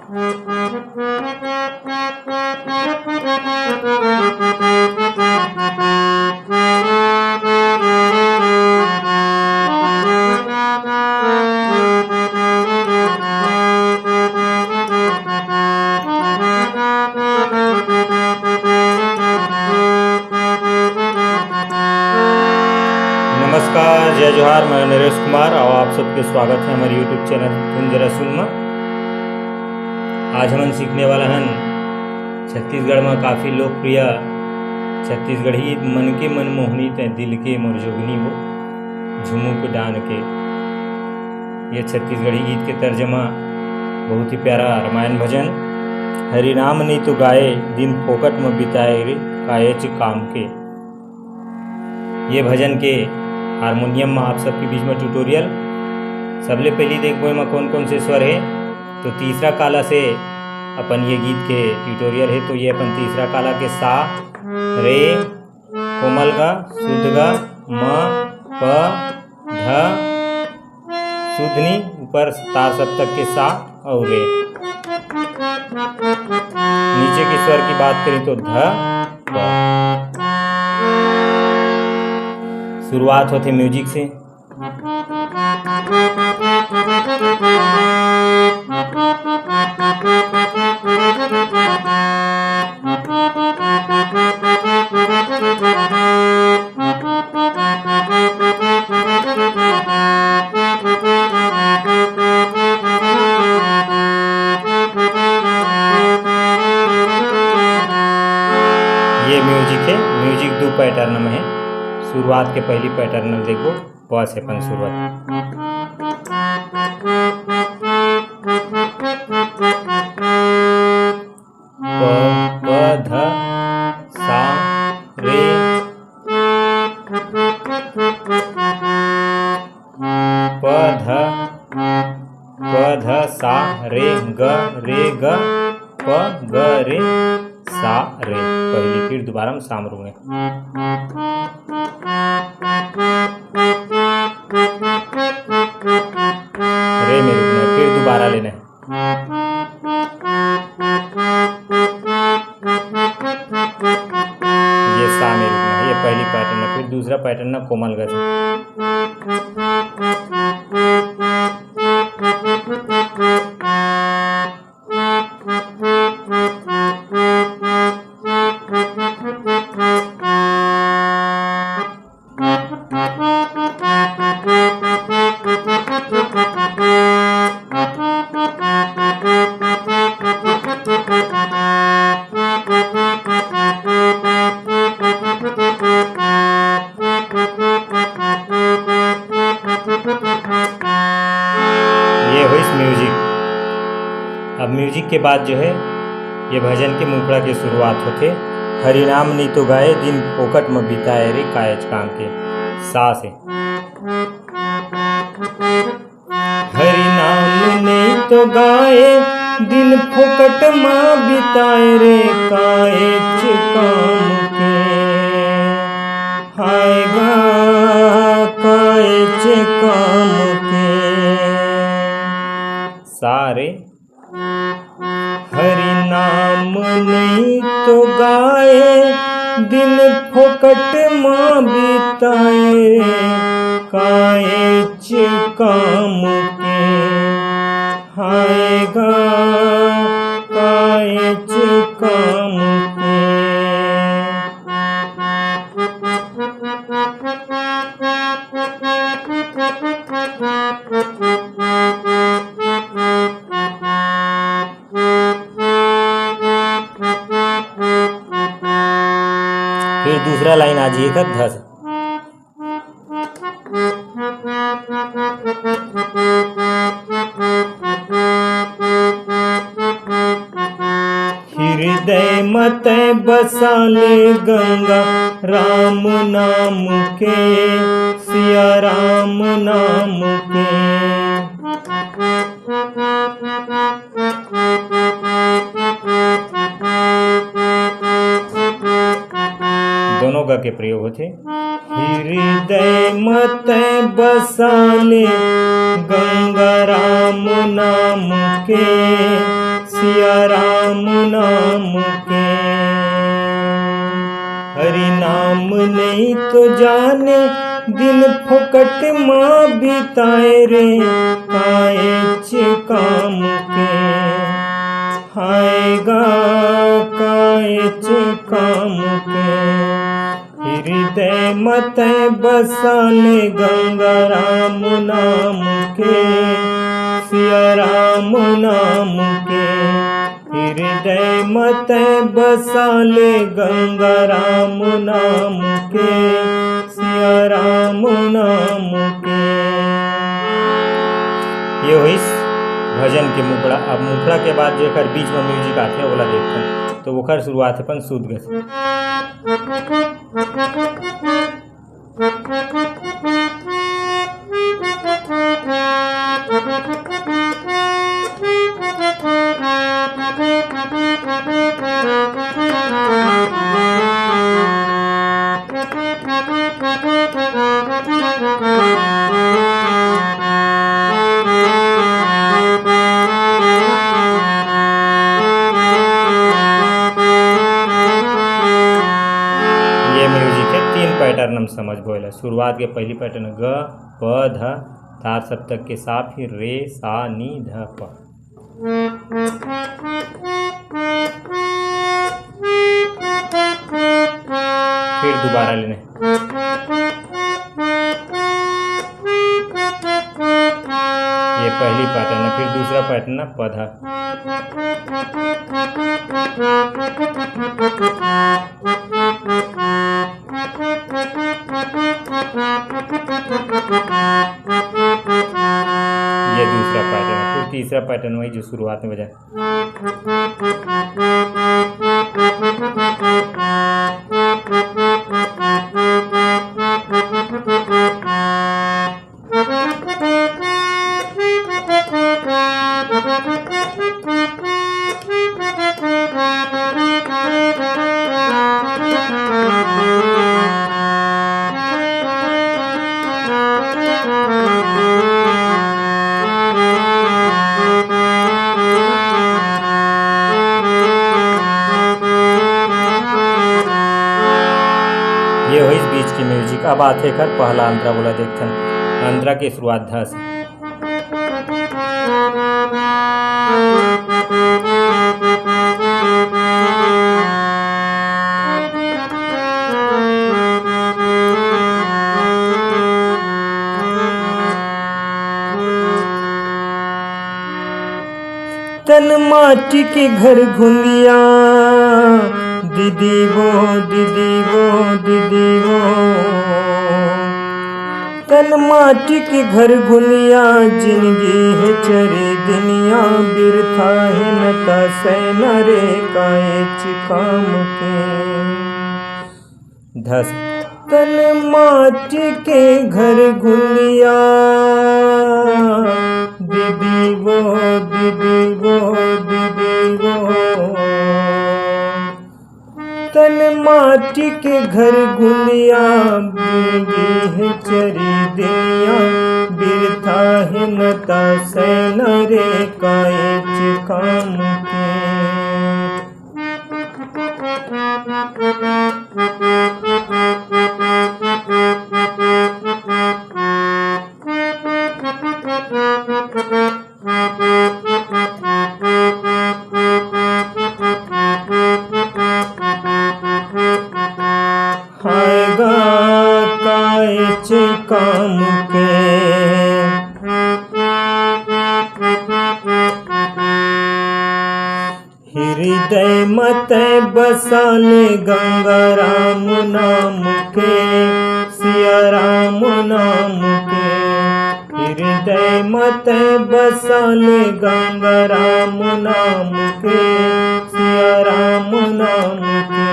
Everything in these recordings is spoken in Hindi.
नमस्कार, जय जोहार। मैं नरेश कुमार और आप सबके स्वागत है हमारे यूट्यूब चैनल तुम जरा सुन में। आज हम सीखने वाला हैं छत्तीसगढ़ में काफ़ी लोकप्रिय छत्तीसगढ़ी मन के मनमोहनी ते दिल के मोरजोगनी वो झुमुक डान के। ये छत्तीसगढ़ी गीत के तर्जमा बहुत ही प्यारा रामायण भजन हरि नाम नहीं तो गाए दिन फोकट में बिताए रे कायच काम के। ये भजन के हारमोनियम में आप सबके बीच में ट्यूटोरियल। सबले पहले देखो में कौन कौन से स्वर है। तो तीसरा काला से अपन ये गीत के ट्यूटोरियल है। तो ये अपन तीसरा काला के सा रे कोमल गा शुद्ध गा म प ध शुद्धनी ऊपर तार सप्तक के सा और रे। नीचे के स्वर की बात करें तो ध ब। शुरुआत होती म्यूजिक से। ये म्यूजिक है। म्यूजिक दो पैटर्न में है। शुरुआत के पहली पैटर्न देखो प से अपन शुरुआत। प प ध सा रे प ध सा रे ग प ग रे सा रे। पहली फिर दोबारा हम साम रुके रे में रुकना है। फिर दोबारा लेना है। ये सा में रुकना है। ये पहली पैटर्न है। फिर दूसरा पैटर्न है कोमल गा से। ये हुई म्यूजिक। अब म्यूजिक के बाद जो है ये भजन के मुखड़ा की शुरुआत होते हरि नाम नहीं तो गाए दिन फोकट में बिताए रे कायच काम के। सा से हरि नाम नहीं तो गाए दिन फोकट में बिताए रे कायच काम के। हाय गा कायच काम के। सारे हरि नाम नहीं तो गाए दिन फोकट माँ बिताए कायच काम के। हाय गा कायच काम के। फिर दूसरा लाइन आ जाइएगा ध से। हृदय मत बसाले गंगा राम नाम के सिया राम नाम के। दोनों ग के प्रयोग होते। हृदय मत बसाले गंगा राम नाम के तो जाने दिन फुकट माँ बिताए रे काएच काम के। हायगा काएच काम के हृदय मत बसाले गंगा राम नाम के। सिया राम नाम के हृदय मत बसाले गंगा राम नाम के। सिया राम नाम के। ये हुई भजन के मुखड़ा। अब मुखड़ा के बाद जो एक बीच में म्यूजिक आते हैं ओला देखते हैं। तो वो शुरुआत अपन शुद्ध गए पैटर्न हम समझ बोला। शुरुआत के पहली पैटर्न ग प ध तार सप्तक के साथ फिर रे सा नी ध प। फिर दोबारा लेने ये पहली पैटर्न है। फिर दूसरा पैटर्न है प ध। ये दूसरा पैटर्न है। फिर तीसरा पैटर्न वही जो शुरुआत में बजा। ये हुई इस बीच की म्यूजिक। अब आते कर पहला अंतरा बोला देखते हैं। अंतरा की शुरुआत ध से। तन माटी के घर घुंदिया दीदी वो दीदी वो दीदी वो। तन माटी के घर घुनिया जिंदगी है चरे दुनिया बिरथा है नता सैना रे काएच काम के। धस तन माटी के घर घुनिया दीदी वो दीदी वो दीदी वो। तन माटी के घर गुलिया बीगी है चरी दुनिया बिरथा है नता सैना रे काएच काम के। काएच काम के हृदय मत बसाले गंगा राम नाम के। सिया राम नाम के हृदय मत बसाले गंगा राम नाम के। सिया राम नाम के।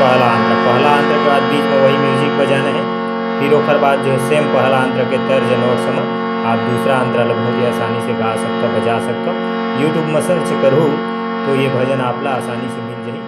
पहला अंतर के बाद बीच में वही म्यूजिक बजाना है। फिर ओकर बाद जो है सेम पहला अंतर के तर्ज नोट समझ आप दूसरा अंतर बहुत ही आसानी से गा सकते बजा सकते। यूट्यूब में सर्च करूँ तो ये भजन आपला आसानी से मिल जाए।